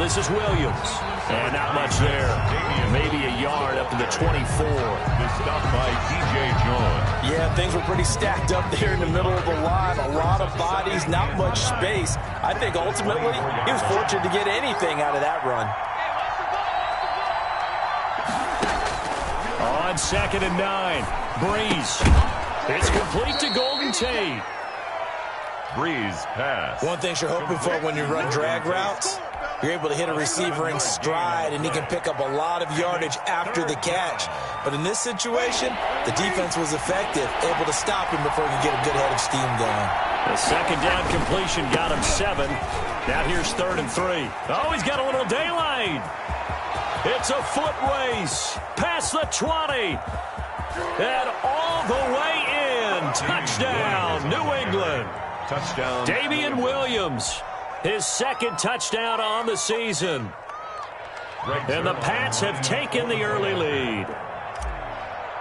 This is Williams. And not much there. Maybe a yard up to the 24. This stop by DJ Jones. Yeah, things were pretty stacked up there in the middle of the line. A lot of bodies, not much space. I think ultimately he was fortunate to get anything out of that run. On 2nd and 9, Breeze. It's complete to Golden Tate. Breeze pass. One thing you're hoping for when you run drag routes, you're able to hit a receiver in stride, and he can pick up a lot of yardage after the catch. But in this situation, the defense was effective, able to stop him before he could get a good head of steam going. The 2nd down completion got him 7. Now here's 3rd and 3. Oh, he's got a little daylight. It's a foot race past the 20. And all the way in. Touchdown, New England. Touchdown. Damian Williams, his 2nd touchdown on the season. And the Pats have taken the early lead.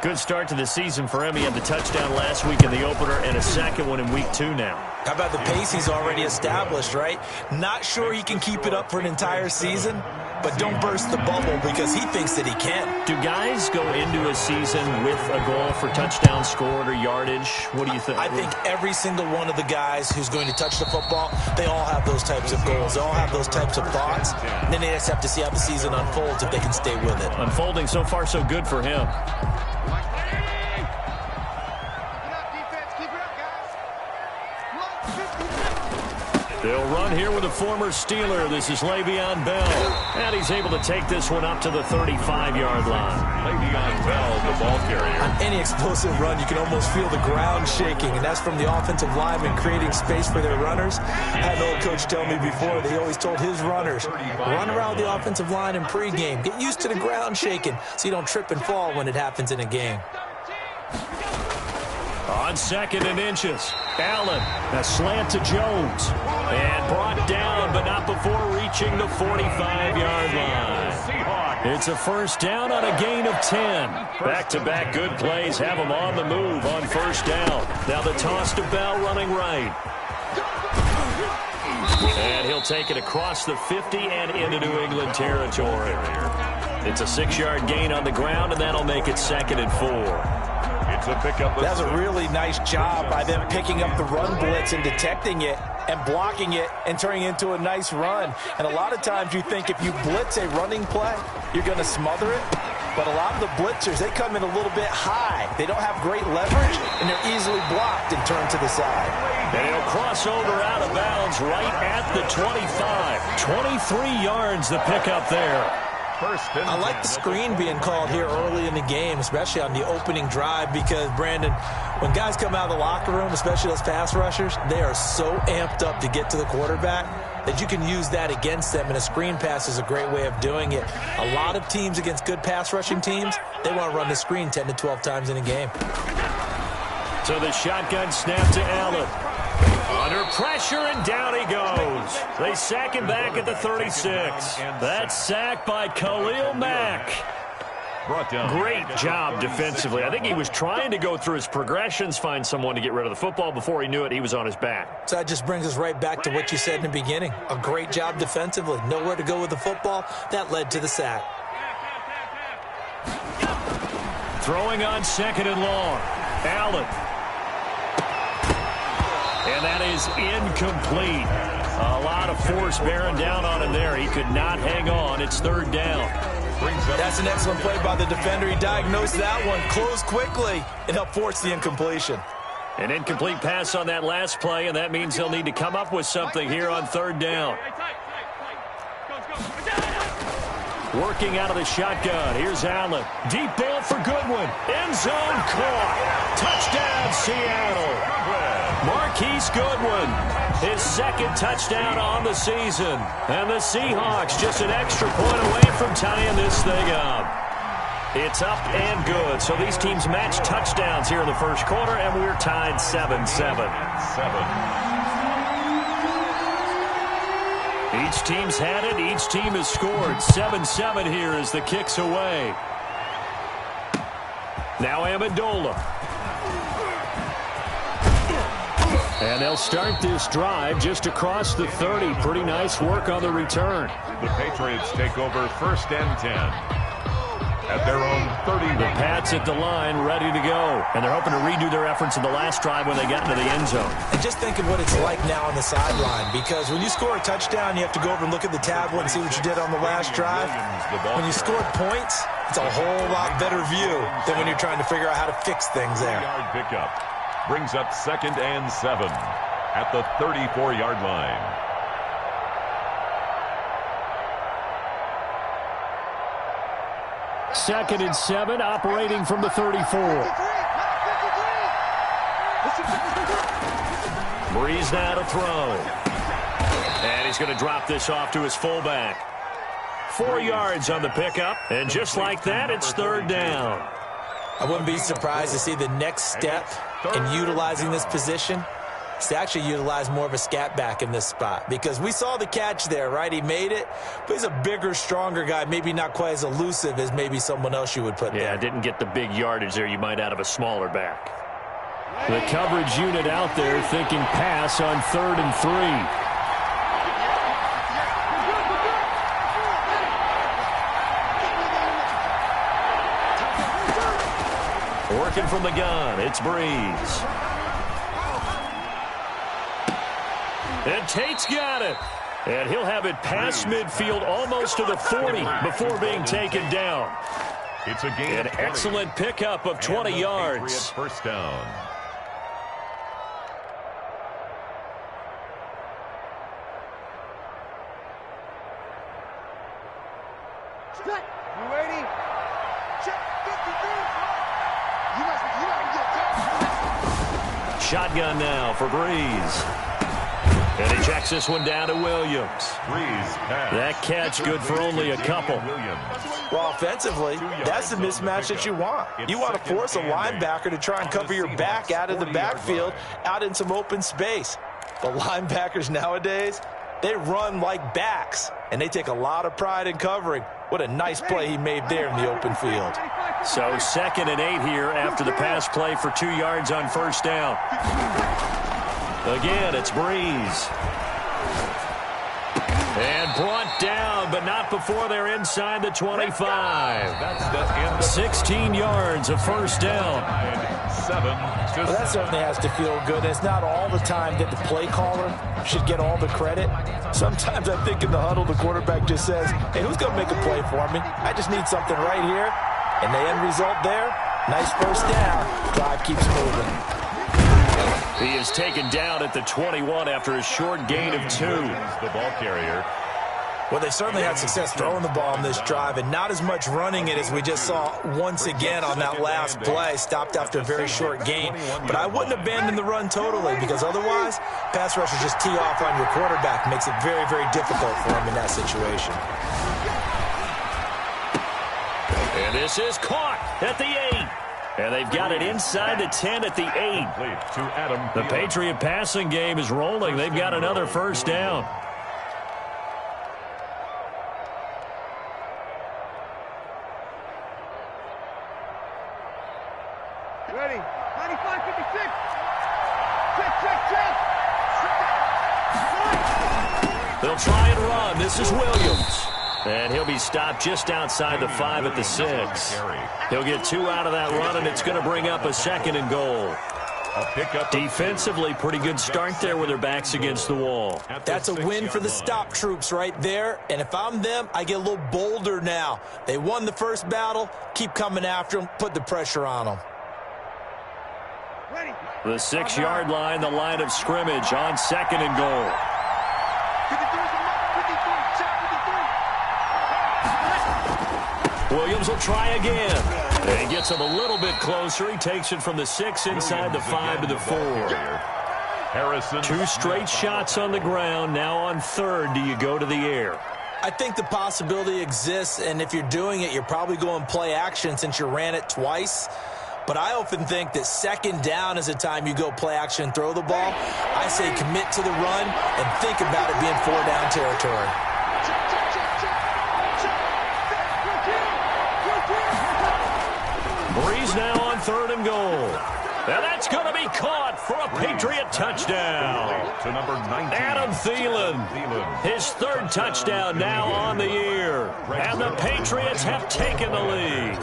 Good start to the season for him. He had the touchdown last week in the opener and a 2nd one in week 2 now. How about the pace he's already established, right? Not sure he can keep it up for an entire season, but don't burst the bubble because he thinks that he can. Do guys go into a season with a goal for touchdown scored or yardage? What do you think? I think every single one of the guys who's going to touch the football, they all have those types of goals. They all have those types of thoughts. And then they just have to see how the season unfolds if they can stay with it. Unfolding so far so good for him. They'll run here with a former Steeler. This is Le'Veon Bell. And he's able to take this one up to the 35-yard line. Le'Veon Bell, the ball carrier. On any explosive run, you can almost feel the ground shaking, and that's from the offensive linemen creating space for their runners. I had an old coach tell me before, they always told his runners, run around the offensive line in pregame. Get used to the ground shaking so you don't trip and fall when it happens in a game. On 2nd and inches, Allen, a slant to Jones, and brought down, but not before reaching the 45-yard line. It's a 1st down on a gain of 10. Back-to-back good plays have him on the move on 1st down. Now the toss to Bell running right. And he'll take it across the 50 and into New England territory. It's a 6-yard gain on the ground, and that'll make it 2nd and 4. That's a really nice job by them picking up the run blitz and detecting it and blocking it and turning it into a nice run. And a lot of times you think if you blitz a running play, you're going to smother it. But a lot of the blitzers, they come in a little bit high. They don't have great leverage, and they're easily blocked and turned to the side. And he'll cross over out of bounds right at the 25. 23 yards the pickup there. I like the screen being called here early in the game, especially on the opening drive, because, Brandon, when guys come out of the locker room, especially those pass rushers, they are so amped up to get to the quarterback that you can use that against them, and a screen pass is a great way of doing it. A lot of teams against good pass rushing teams, they want to run the screen 10 to 12 times in a game. So the shotgun snap to Allen. Under pressure, and down he goes. They sack him back at the 36. That's sacked by Khalil Mack. Great job defensively. I think he was trying to go through his progressions, find someone to get rid of the football. Before he knew it, he was on his back. So that just brings us right back to what you said in the beginning. A great job defensively. Nowhere to go with the football. That led to the sack. Throwing on 2nd and long. Allen. And that is incomplete. A lot of force bearing down on him there. He could not hang on. It's 3rd down. That's an excellent play by the defender. He diagnosed that one, closed quickly, and helped force the incompletion. An incomplete pass on that last play, and that means he'll need to come up with something here on 3rd down. Working out of the shotgun. Here's Allen. Deep ball for Goodwin. End zone caught. Touchdown, Seattle. Marquise Goodwin, his 2nd touchdown on the season. And the Seahawks just an extra point away from tying this thing up. It's up and good. So these teams match touchdowns here in the 1st quarter, and we're tied 7-7. Each team's had it. Each team has scored. 7-7 here as the kick's away. Now Amendola. And they'll start this drive just across the 30. Pretty nice work on the return. The Patriots take over 1st and 10. At their own 30. The Pats at the line, ready to go. And they're hoping to redo their efforts in the last drive when they got into the end zone. And just think of what it's like now on the sideline, because when you score a touchdown, you have to go over and look at the tablet and see what you did on the last drive. When you scored points, it's a whole lot better view than when you're trying to figure out how to fix things there. 3-yard pickup brings up 2nd and 7 at the 34-yard line. Second and 7, operating from the 34. Breeze now to throw. And he's going to drop this off to his fullback. 4 yards on the pickup, and just like that, it's 3rd down. I wouldn't be surprised to see the next step in utilizing this position is to actually utilize more of a scat back in this spot, because we saw the catch there, right? He made it, but he's a bigger, stronger guy, maybe not quite as elusive as maybe someone else you would put there. Yeah, didn't get the big yardage there you might out of a smaller back. The coverage unit out there thinking pass on 3rd and 3. Working from the gun, it's Breeze. And Tate's got it. And he'll have it past midfield almost to the 40 before being taken down. It's a gain. An excellent pickup of 20 yards. First down. Check. You ready? Check. 53. Shotgun now for Breeze. And he checks this one down to Williams. Breeze pass. That catch good for only a couple. Well, offensively, that's the mismatch that you want. You want to force a linebacker to try and cover your back out of the backfield, out in some open space. The linebackers nowadays, they run like backs, and they take a lot of pride in covering. What a nice play he made there in the open field. So 2nd and 8 here after the pass play for 2 yards on 1st down. Again, it's Breeze. And brought down, but not before they're inside the 25. 16 yards of 1st down. Well, that certainly has to feel good. It's not all the time that the play caller should get all the credit. Sometimes I think in the huddle, the quarterback just says, hey, who's going to make a play for me? I just need something right here. And the end result there, nice 1st down. Drive keeps moving. He is taken down at the 21 after a short gain of 2. The ball carrier. Well, they certainly had success throwing the ball in this drive, and not as much running it as we just saw once again on that last play. Stopped after a very short gain. But I wouldn't abandon the run totally, because otherwise, pass rushers just tee off on your quarterback. Makes it very, very difficult for him in that situation. And this is caught at the 8. And they've got it inside the 10 at the 8. The Patriot passing game is rolling. They've got another 1st down. Ready? 95-56. Check. They'll try and run. This is Williams. And he'll be stopped just outside the 5 at the 6. He'll get 2 out of that run, and it's going to bring up a 2nd and goal. Defensively, pretty good start there with their backs against the wall. That's a win for the stop troops right there. And if I'm them, I get a little bolder now. They won the first battle. Keep coming after them. Put the pressure on them. The 6-yard line, the line of scrimmage on 2nd and goal. Williams will try again. And he gets him a little bit closer. He takes it from the 6 inside the 5 to the 4. Harrison. 2 straight shots on the ground. Now on 3rd, do you go to the air? I think the possibility exists, and if you're doing it, you're probably going play action since you ran it twice. But I often think that 2nd down is the time you go play action and throw the ball. I say commit to the run and think about it being 4-down territory. Breeze now on 3rd and goal. And that's going to be caught for a Patriot touchdown. To number 19. Adam Thielen, his third touchdown now on the year. And the Patriots have taken the lead.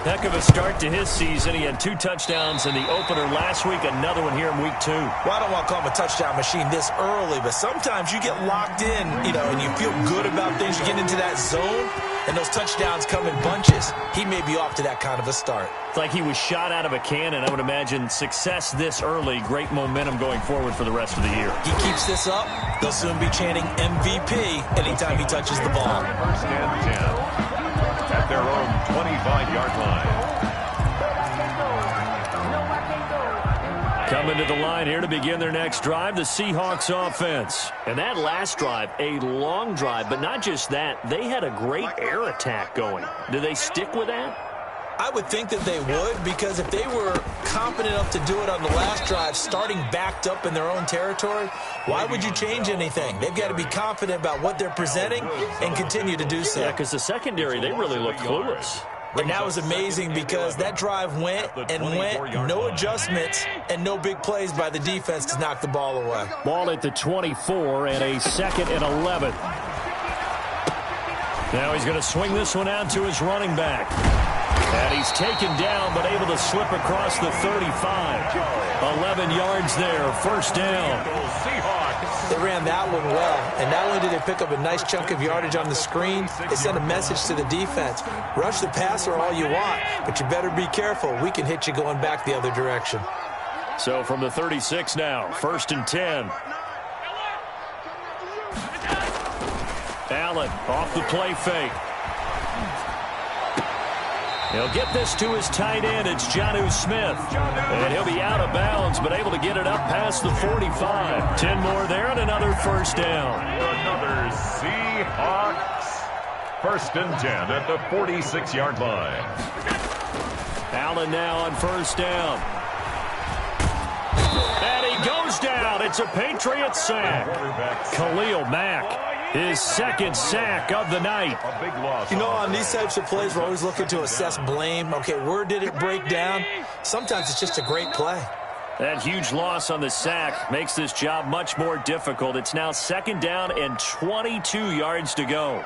Heck of a start to his season. He had 2 touchdowns in the opener last week, another one here in week 2. Well, I don't want to call him a touchdown machine this early, but sometimes you get locked in, and you feel good about things. You get into that zone, and those touchdowns come in bunches. He may be off to that kind of a start. It's like he was shot out of a cannon. I would imagine success this early, great momentum going forward for the rest of the year. He keeps this up, they'll soon be chanting MVP anytime he touches the ball. First and 10 at their own 25-yard line. Coming to the line here to begin their next drive, the Seahawks offense. And that last drive, a long drive, but not just that. They had a great air attack going. Do they stick with that? I would think that they would, because if they were confident enough to do it on the last drive, starting backed up in their own territory, why would you change anything? They've got to be confident about what they're presenting and continue to do so. Yeah, because the secondary, they really look clueless. And that was amazing because that drive went, no adjustments, and no big plays by the defense to knock the ball away. Ball at the 24 and a 2nd and 11. Now he's going to swing this one out to his running back. And he's taken down, but able to slip across the 35. 11 yards there, first down. They ran that one well, and not only did they pick up a nice chunk of yardage on the screen, they sent a message to the defense. Rush the passer all you want, but you better be careful. We can hit you going back the other direction. So from the 36 now, 1st and 10. Allen off the play fake. He'll get this to his tight end. It's Jonnu Smith. And he'll be out of bounds, but able to get it up past the 45. 10 more there and another first down. Another Seahawks. 1st and 10 at the 46-yard line. Allen now on first down. And he goes down. It's a Patriot sack. Khalil Mack. His 2nd sack of the night. A big loss. On these types of plays, we're always looking to assess blame. Okay, where did it break down? Sometimes it's just a great play. That huge loss on the sack makes this job much more difficult. It's now 2nd down and 22 yards to go.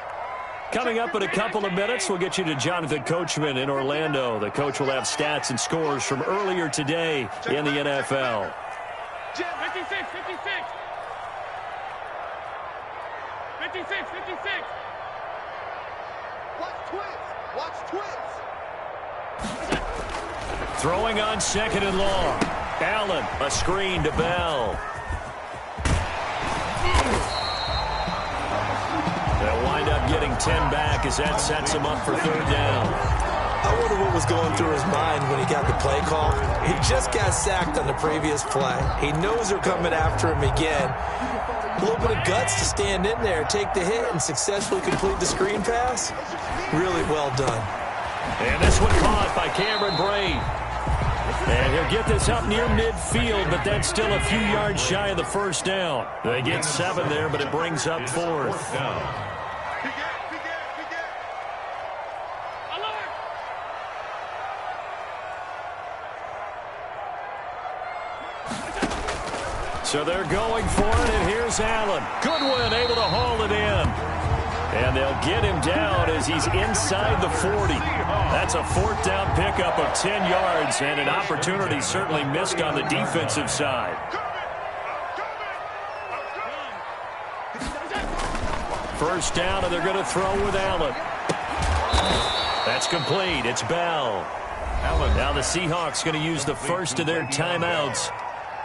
Coming up in a couple of minutes, we'll get you to Jonathan Coachman in Orlando. The coach will have stats and scores from earlier today in the NFL. 56, 56. Watch twins. Throwing on 2nd and long. Allen, a screen to Bell. They'll wind up getting 10 back as that sets him up for 3rd down. I wonder what was going through his mind when he got the play call. He just got sacked on the previous play. He knows they're coming after him again. A little bit of guts to stand in there, take the hit, and successfully complete the screen pass. Really well done. And this one caught by Cameron Braid. And he'll get this up near midfield, but that's still a few yards shy of the first down. They get 7 there, but it brings up 4th. So they're going for it, and here's Allen. Goodwin able to haul it in. And they'll get him down as he's inside the 40. That's a 4th down pickup of 10 yards, and an opportunity certainly missed on the defensive side. First down, and they're going to throw with Allen. That's complete. It's Bell. Now the Seahawks going to use the first of their timeouts,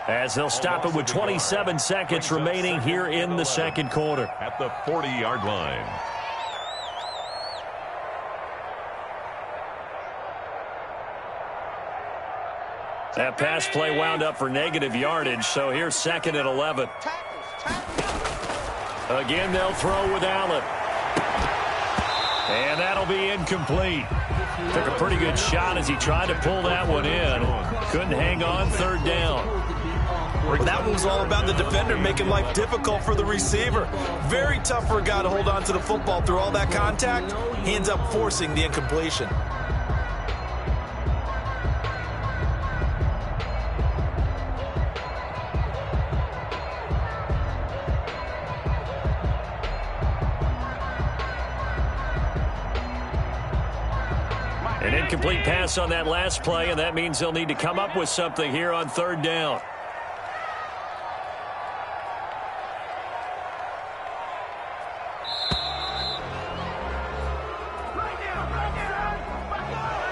as they'll stop it with 27 seconds remaining here in the 2nd quarter. At the 40-yard line. That pass play wound up for negative yardage, so here's 2nd and 11. Again, they'll throw with Allen. And that'll be incomplete. Took a pretty good shot as he tried to pull that one in. Couldn't hang on, 3rd down. Well, that one was all about the defender making life difficult for the receiver. Very tough for a guy to hold on to the football through all that contact. He ends up forcing the incompletion. An incomplete pass on that last play, and that means they'll need to come up with something here on third down.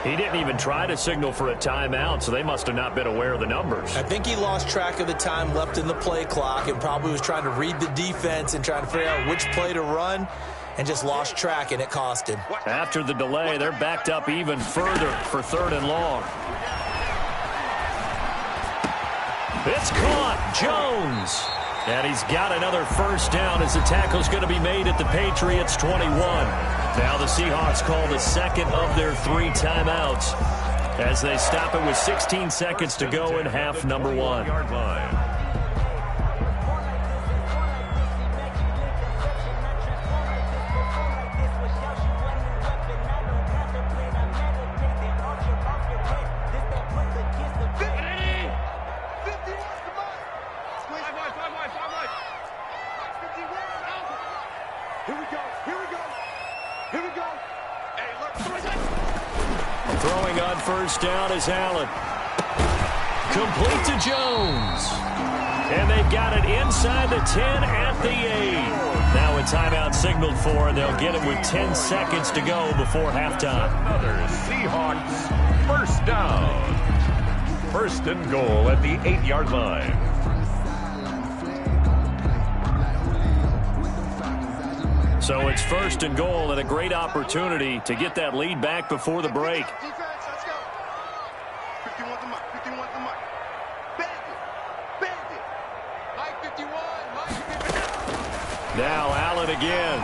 He didn't even try to signal for a timeout, so they must have not been aware of the numbers. I think he lost track of the time left in the play clock and probably was trying to read the defense and trying to figure out which play to run and just lost track, and it cost him. After the delay, they're backed up even further for third and long. It's caught. Jones. And he's got another first down as the tackle's going to be made at the Patriots' 21. Now the Seahawks call the second of their 3 timeouts as they stop it with 16 seconds to go in half number 1. Throwing on first down is Allen. Complete to Jones. And they've got it inside the 10 at the 8. Now a timeout signaled for, and they'll get it with 10 seconds to go before halftime. Another Seahawks first down. First and goal at the 8-yard line. So it's first and goal and a great opportunity to get that lead back before the break. Now Allen again.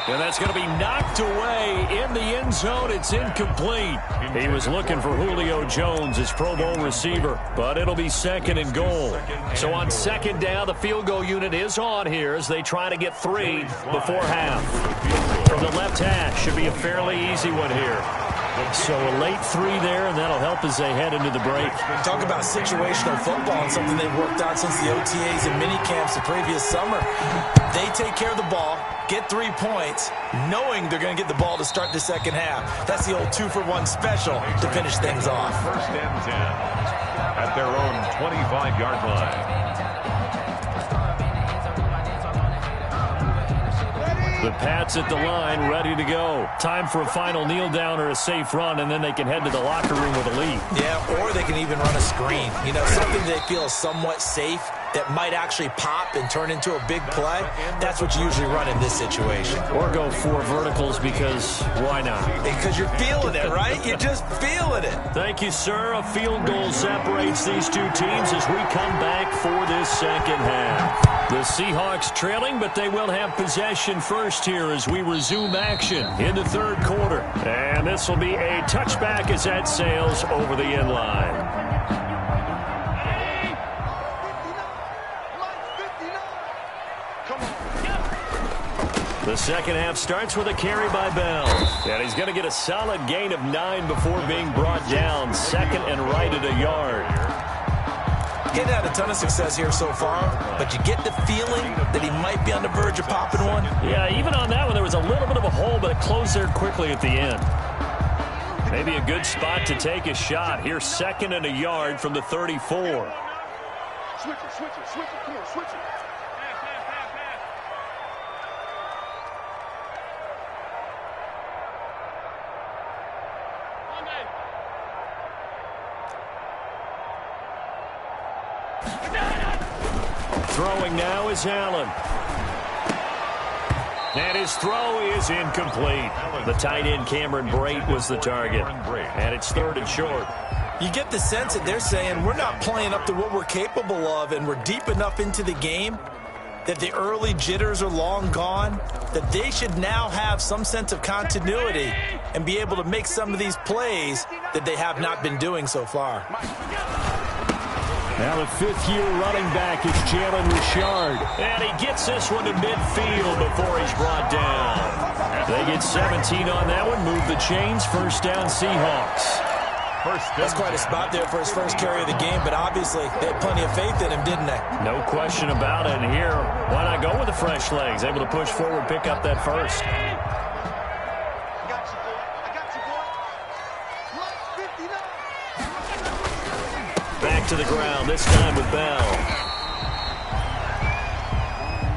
And that's going to be knocked away in the end zone. It's incomplete. He was looking for Julio Jones, his Pro Bowl receiver, but it'll be second and goal. So on second down, the field goal unit is on here as they try to get 3 before half. From the left hash, should be a fairly easy one here. So a late 3 there, and that'll help as they head into the break. Talk about situational football and something they've worked out since the OTAs and mini camps the previous summer. They take care of the ball, get 3 points, knowing they're going to get the ball to start the second half. That's the old 2-for-1 special to finish things off. First and 10 at their own 25-yard line. The Pats at the line, ready to go. Time for a final kneel down or a safe run, and then they can head to the locker room with a lead. Yeah, or they can even run a screen. You know, something they feel is somewhat safe that might actually pop and turn into a big play. That's what you usually run in this situation. Or go 4 verticals because why not? Because you're feeling it, right? You're just feeling it. Thank you, sir. A field goal separates these 2 teams as we come back for this second half. The Seahawks trailing, but they will have possession first here as we resume action in the third quarter. And this will be a touchback as that sails over the end line. The second half starts with a carry by Bell. And he's going to get a solid gain of 9 before being brought down. Second and right at a yard. Getting had a ton of success here so far, but you get the feeling that he might be on the verge of popping one. Yeah, even on that one, there was a little bit of a hole, but it closed there quickly at the end. Maybe a good spot to take a shot. Here's second and a yard from the 34. Switch it, switch it, switch it. Come on, switch it. Throwing now is Allen. And his throw is incomplete. The tight end Cameron Brate was the target. And it's third and short. You get the sense that they're saying we're not playing up to what we're capable of, and we're deep enough into the game that the early jitters are long gone, that they should now have some sense of continuity and be able to make some of these plays that they have not been doing so far. Now the 5th-year running back is Jalen Richard. And he gets this one to midfield before he's brought down. They get 17 on that one, move the chains, first down Seahawks. That's quite a spot there for his first carry of the game, but obviously they had plenty of faith in him, didn't they? No question about it. And here, why not go with the fresh legs? Able to push forward, pick up that first. back to the ground, this time with Bell.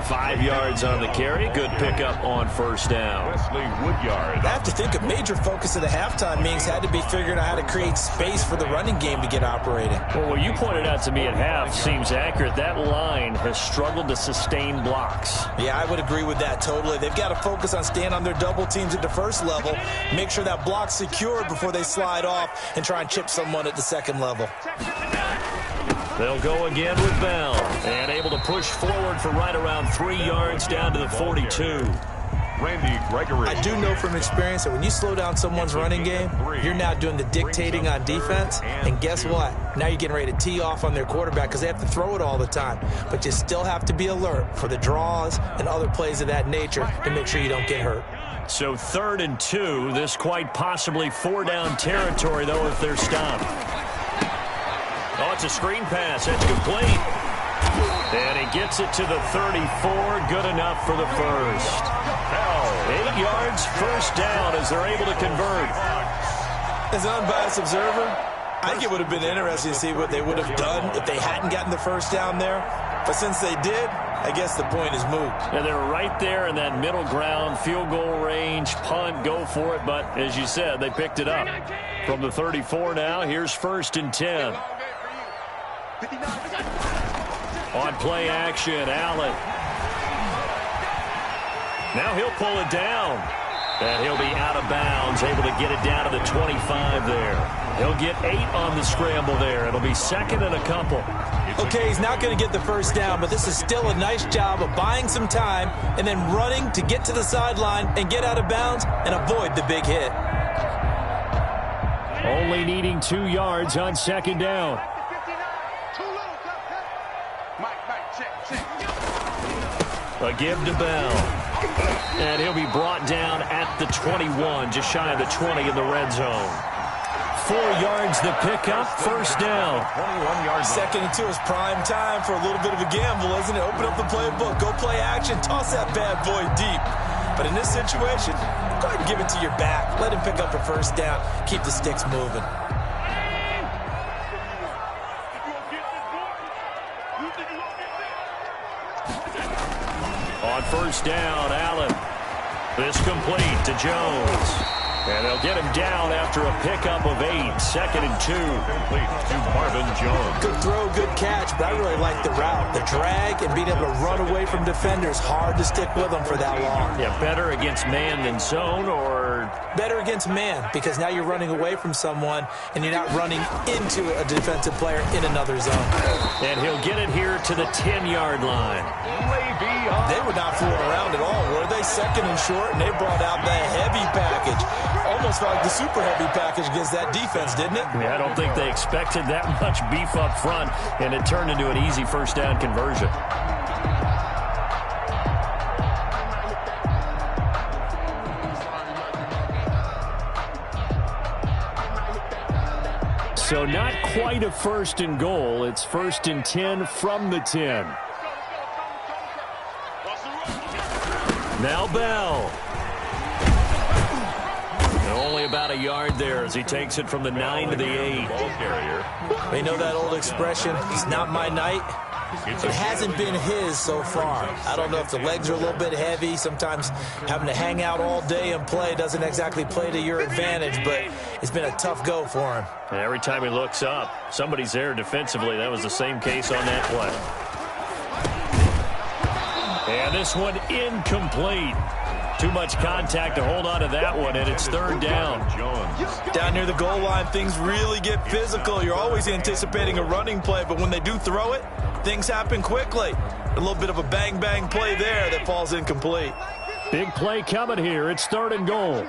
5 yards on the carry. Good pickup on first down. Wesley Woodyard. I have to think a major focus of the halftime meetings had to be figuring out how to create space for the running game to get operating. Well, what you pointed out to me at half seems accurate. That line has struggled to sustain blocks. Yeah, I would agree with that totally. They've got to focus on staying on their double teams at the first level, make sure that block's secured before they slide off and try and chip someone at the second level. They'll go again with Bell, and able to push forward for right around 3 yards down to the 42. Randy Gregory. I do know from experience that when you slow down someone's running game, you're now doing the dictating on defense, and guess what? Now you're getting ready to tee off on their quarterback because they have to throw it all the time. But you still have to be alert for the draws and other plays of that nature to make sure you don't get hurt. So 3rd and 2, this quite possibly 4-down territory, though, if they're stopped. Oh, it's a screen pass. That's complete. And he gets it to the 34. Good enough for the first. 8 yards, first down as they're able to convert. As an unbiased observer, I think it would have been interesting to see what they would have done if they hadn't gotten the first down there. But since they did, I guess the point is moot. And they're right there in that middle ground, field goal range, punt, go for it. But as you said, they picked it up. From the 34 now, here's 1st and 10. On play action, Allen. Now he'll pull it down. And he'll be out of bounds, able to get it down to the 25 there. He'll get 8 on the scramble there. It'll be 2nd and a couple. Okay, he's not going to get the first down, but this is still a nice job of buying some time and then running to get to the sideline and get out of bounds and avoid the big hit. Only needing 2 yards on 2nd down. A give to Bell. And he'll be brought down at the 21, just shy of the 20 in the red zone. 4 yards the pickup, first down. 21 yards. 2nd and 2 is prime time for a little bit of a gamble, isn't it? Open up the playbook, go play action, toss that bad boy deep. But in this situation, go ahead and give it to your back. Let him pick up a first down. Keep the sticks moving. On first down, Allen. This complete to Jones. And they'll get him down after a pickup of 8. 2nd and 2. Complete to Marvin Jones. Good throw, good catch, but I really like the route. The drag and being able to run away from defenders. Hard to stick with them for that long. Yeah, better against man than zone, or? Better against man, because now you're running away from someone and you're not running into a defensive player in another zone. And he'll get it here to the 10-yard line. They were not fooling around at all, were they? 2nd and short, and they brought out the heavy package. Almost felt like the super heavy package against that defense, didn't it? Yeah, I don't think they expected that much beef up front, and it turned into an easy first down conversion. So not quite a 1st and goal. It's 1st and 10 from the 10. Now Bell. Only about a yard there as he takes it from the 9 to the 8. They know that old expression, it's not my night. It hasn't been his so far. I don't know if the legs are a little bit heavy. Sometimes having to hang out all day and play doesn't exactly play to your advantage, but it's been a tough go for him. And every time he looks up, somebody's there defensively. That was the same case on that play. And this one incomplete. Too much contact to hold on to that one, and it's 3rd down. Down near the goal line, things really get physical. You're always anticipating a running play, but when they do throw it, things happen quickly. A little bit of a bang-bang play there that falls incomplete. Big play coming here. It's 3rd and goal.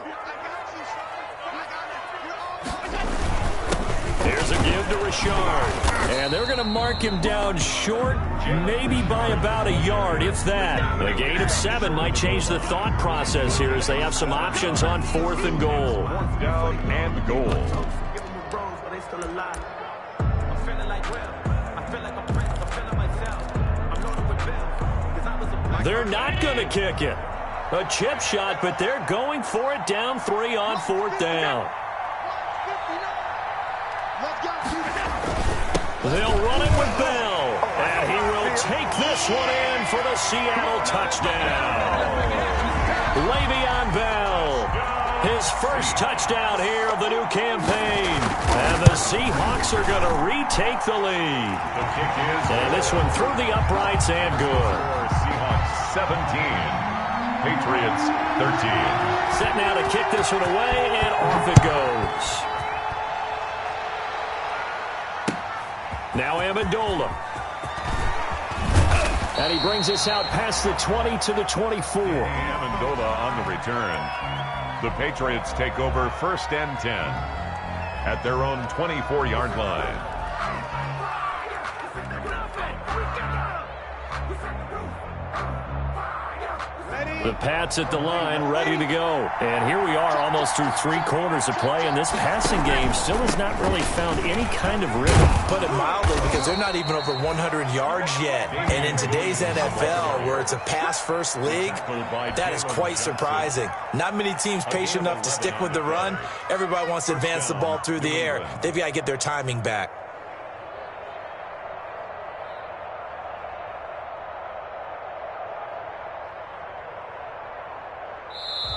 Here's a give to Richard. And they're going to mark him down short, maybe by about a yard, if that. A gain of 7 might change the thought process here as they have some options on 4th and goal. 4th down and goal. They're not going to kick it. A chip shot, but they're going for it down 3 on 4th down. They'll run it with Bell. And he will take this one in for the Seattle touchdown. Le'Veon Bell, his first touchdown here of the new campaign. And the Seahawks are going to retake the lead. The kick is... And this one through the uprights and good. Seahawks 17. Patriots 13. Set now to kick this one away, and off it goes. Now Amendola. And he brings us out past the 20 to the 24. Amendola on the return. The Patriots take over 1st and 10 at their own 24-yard line. The Pats at the line, ready to go. And here we are, almost through 3 quarters of play, and this passing game still has not really found any kind of rhythm. Put it mildly, because they're not even over 100 yards yet. And in today's NFL, where it's a pass-first league, that is quite surprising. Not many teams patient enough to stick with the run. Everybody wants to advance the ball through the air. They've got to get their timing back.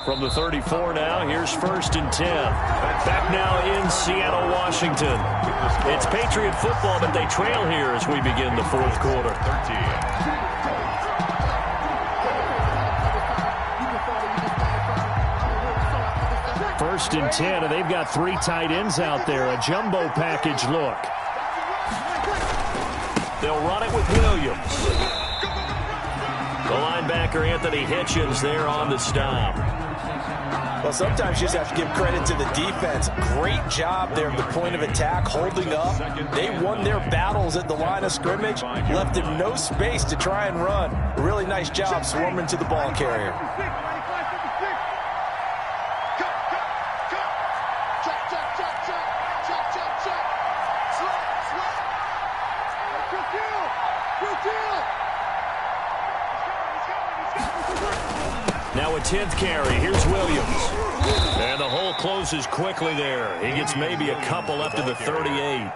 From the 34 now, here's 1st and 10. Back now in Seattle, Washington. It's Patriot football, but they trail here as we begin the 4th quarter. 1st and 10, and they've got 3 tight ends out there. A jumbo package look. They'll run it with Williams. The linebacker, Anthony Hitchens, there on the stop. Well, sometimes you just have to give credit to the defense. Great job there at the point of attack, holding up. They won their battles at the line of scrimmage, left them no space to try and run. Really nice job swarming to the ball carrier. Now a 10th carry. Here's Williams. And the hole closes quickly there. He gets maybe a couple up to the 38.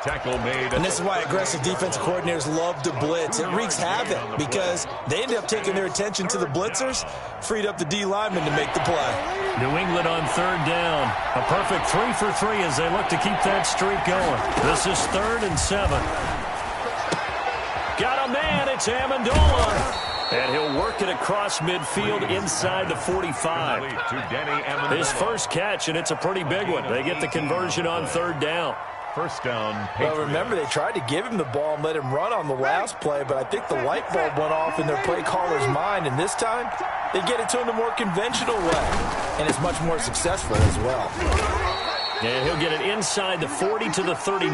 Tackle made. And this is why aggressive defensive coordinators love to blitz. It wreaks havoc because they end up taking their attention to the blitzers, freed up the D linemen to make the play. New England on 3rd down. A perfect 3 for 3 as they look to keep that streak going. This is 3rd and 7. Got a man. It's Amendola. And he'll work it across midfield inside the 45. His first catch, and it's a pretty big one. They get the conversion on 3rd down. 1st down. Well, remember, they tried to give him the ball and let him run on the last play, but I think the light bulb went off in their play caller's mind, and this time they get it to him the more conventional way, and it's much more successful as well. And he'll get it inside the 40 to the 39.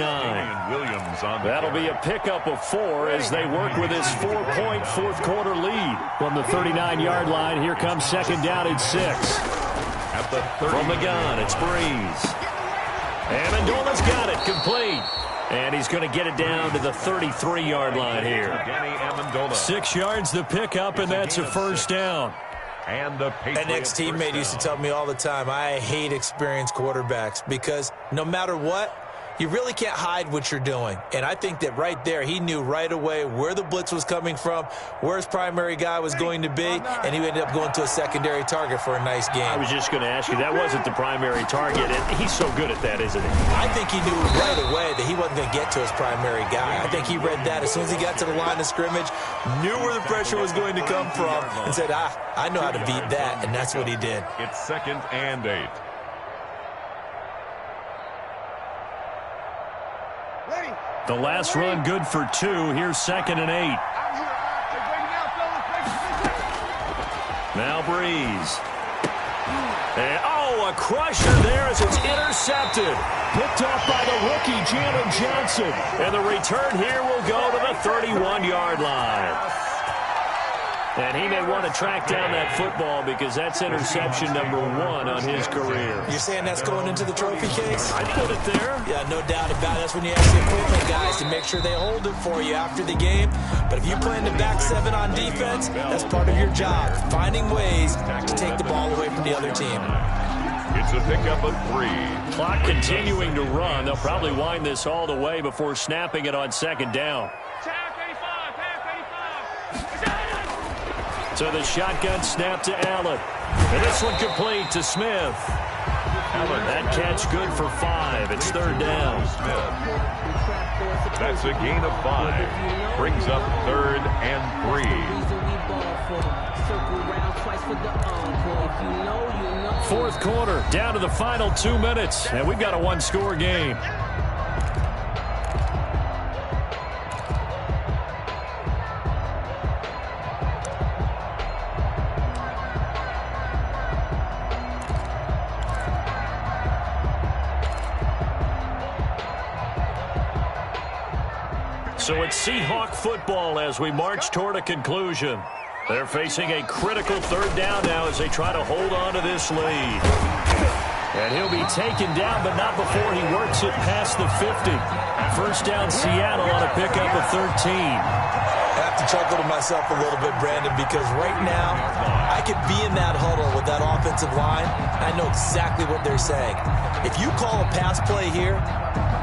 That'll be a pickup of 4 as they work with his 4-point 4th quarter lead. From the 39-yard line, here comes 2nd down and 6. From the gun, it's Breeze. Amendola's got it, complete. And he's going to get it down to the 33-yard line here. 6 yards the pickup, and that's a 1st down. And the An ex-teammate used to tell me all the time, I hate experienced quarterbacks because no matter what, you really can't hide what you're doing. And I think that right there, he knew right away where the blitz was coming from, where his primary guy was going to be, and he ended up going to a secondary target for a nice game. I was just going to ask you, that wasn't the primary target, and he's so good at that, isn't he? I think he knew right away that he wasn't going to get to his primary guy. I think he read that as soon as he got to the line of scrimmage, knew where the pressure was going to come from, and said, I know how to beat that, and that's what he did. It's 2nd and 8. The last run good for 2. Here's 2nd and 8. Now Breeze. And, a crusher there as it's intercepted. Picked off by the rookie, Jalen Johnson. And the return here will go to the 31-yard line. And he may want to track down that football because that's interception number 1 on his career. You're saying that's going into the trophy case? I put it there. Yeah, no doubt about it. That's when you ask the equipment guys to make sure they hold it for you after the game. But if you play in the back 7 on defense, that's part of your job, finding ways to take the ball away from the other team. It's a pickup of 3. Clock continuing to run. They'll probably wind this all the way before snapping it on second down. So the shotgun snap to Allen. And this one complete to Smith. That catch good for 5. It's third down. That's a gain of 5. Brings up 3rd and 3. Fourth quarter, down to the final 2 minutes, and we've got a one-score game. So it's Seahawk football as we march toward a conclusion. They're facing a critical third down now as they try to hold on to this lead. And he'll be taken down, but not before he works it past the 50. First down Seattle on a pickup of 13. I have to chuckle to myself a little bit, Brandon, because right now I could be in that huddle with that offensive line. I know exactly what they're saying. If you call a pass play here,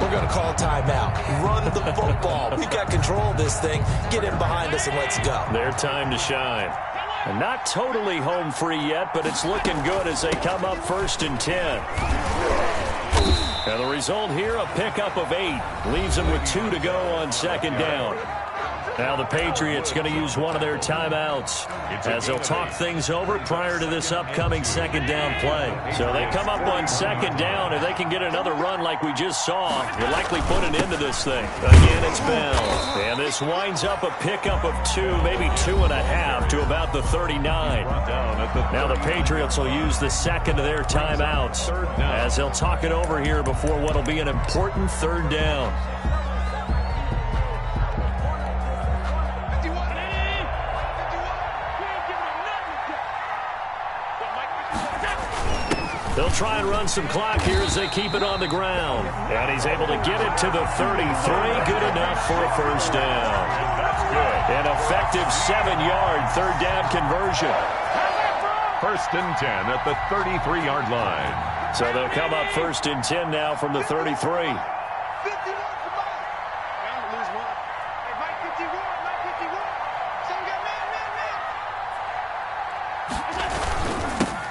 we're going to call timeout. Run the football. We've got control of this thing. Get in behind us and let's go. Their time to shine. And not totally home free yet, but it's looking good as they come up 1st and 10. And the result here, a pickup of 8. Leaves them with 2 to go on second down. Now the Patriots going to use one of their timeouts as they'll talk things over prior to this upcoming second down play. So they come up on second down. If they can get another run like we just saw, you'll likely put an end to this thing. Again, it's Bell. And this winds up a pickup of 2, maybe 2.5 to about the 39. Now the Patriots will use the second of their timeouts as they'll talk it over here before what will be an important third down. They'll try and run some clock here as they keep it on the ground. And he's able to get it to the 33. Good enough for a first down. That's good. An effective 7-yard third down conversion. 1st and 10 at the 33-yard line. So they'll come up 1st and 10 now from the 33.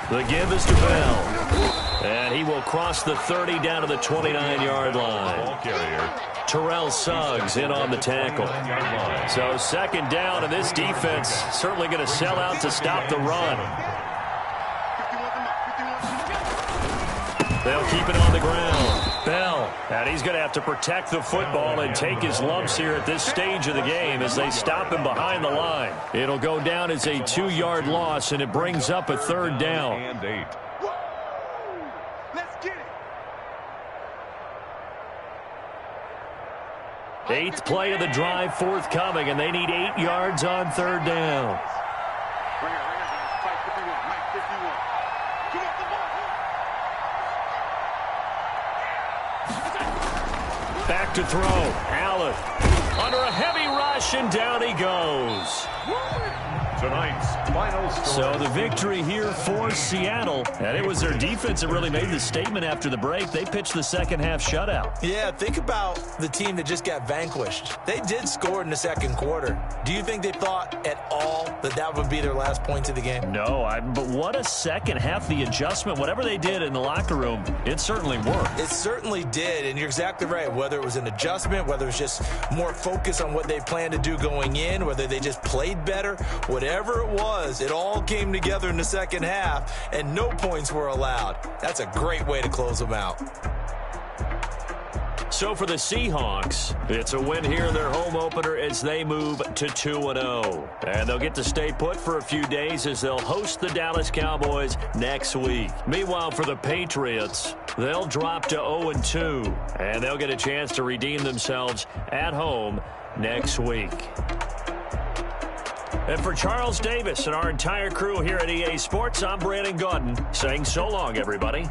The give is to Bell. And he will cross the 30 down to the 29-yard line. Ball carrier. Terrell Suggs in on the tackle. So second down, and this defense certainly going to sell out to stop the run. They'll keep it on the ground. Bell, and he's going to have to protect the football and take his lumps here at this stage of the game as they stop him behind the line. It'll go down as a 2-yard loss, and it brings up a third down. And 8. Let's get it. Eighth play of the drive forthcoming, and they need 8 yards on third down. Right here, guys. Fight 51. Mike 51. Come on, come on. Back to throw. Allen under a heavy rush, and down he goes. Tonight's final score. So the victory here for Seattle. And it was their defense that really made the statement after the break. They pitched the second half shutout. Yeah, think about the team that just got vanquished. They did score in the second quarter. Do you think they thought at all that that would be their last points of the game? No, but what a second half. The adjustment, whatever they did in the locker room, it certainly worked. It certainly did, and you're exactly right. Whether it was an adjustment, whether it was just more focus on what they planned to do going in, whether they just played better, whatever it was, it all came together in the second half, and no points were allowed. That's a great way to close them out. So for the Seahawks, it's a win here in their home opener as they move to 2-0. And they'll get to stay put for a few days as they'll host the Dallas Cowboys next week. Meanwhile, for the Patriots, they'll drop to 0-2, and they'll get a chance to redeem themselves at home next week. And for Charles Davis and our entire crew here at EA Sports, I'm Brandon Gaudin saying so long, everybody.